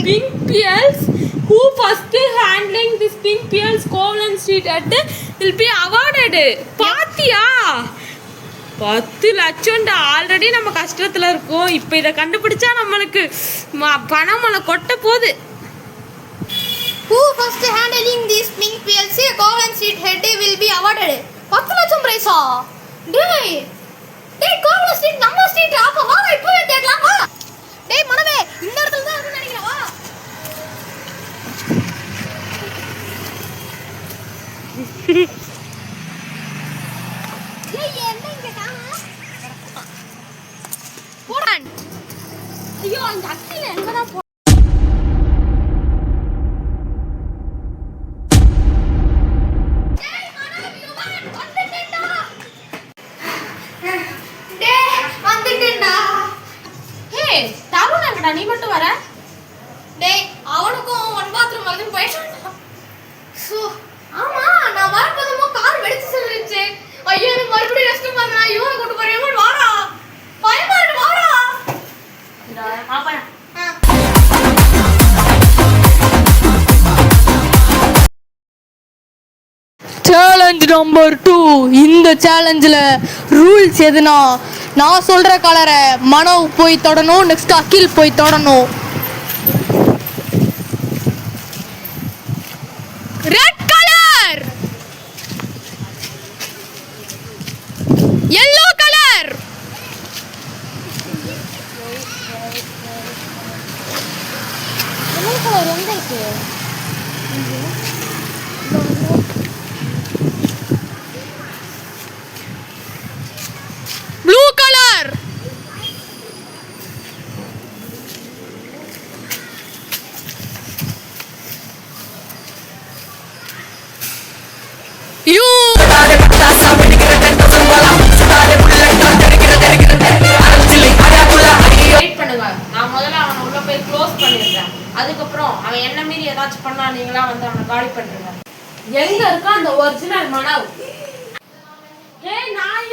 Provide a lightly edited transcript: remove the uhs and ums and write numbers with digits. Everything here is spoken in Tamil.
pink PLs. Who first handling this pink PLs Covalent Street at will be awarded. பாத்தியா 10 லட்சம் ஆல்ரெடி நம்ம கஷ்டத்துல இருக்கோம். இப்போ இதை கண்டுபிடிச்சா நம்மளுக்கு பணம் மழை கொட்ட போகுது. Who first handling this pink PLC Covalent Street head will be awarded. 10 லட்சம் பிரைஸா? டேய் Covalent Street நம்ம ஸ்ட்ரீட் அப்ப வா இப்போ தேடலாம் வா. டேய் மனவே இந்த இடத்துல தான் இருக்குன்னு நினைக்கிறேன் வா. ஏய் என்ன இங்க காணோம்? போறான். ஐயோ அந்த அக்கில எங்கடா போ. நீ மட்டும் வர? டேய் அவனுக்கும் ஒன் பாத்ரூம் வந்து போயிட்டான். சோ ஆமா நான் வரப்போதுமோ கார் வெடிச்சு செல்லுச்சு. ஐயோ எனக்கு மறுபடியும் ரெஸ்ட் பண்ணா இவனை கூட்டி போறேன். இவன் வாடா பயமா இருக்கு வாடா. இந்த பாப்பா சேலஞ்ச் நம்பர் 2. இந்த சேலஞ்சில் ரூல்ஸ் எதுனா நான் சொல்கிற கலரை மனோ போய் தொடணும், நெக்ஸ்ட் அகில் போய் தொடணும். ரெட் கலர், yellow கலர், என்ன கலர் எங்க இருக்கு? blue கலர், you வெயிட் பண்ணுங்க. நான் முதல்ல அவனை உள்ள போய் க்ளோஸ் பண்ணிடுறேன். அதுக்கப்புறம் அவன் என்ன மீறி ஏதாச்சும் பண்ணா நீங்களா வந்து அவனை காலி பண்றீங்க. எங்க இருக்கா அந்த ஒரிஜினல் மனவ்? ஏய் நான்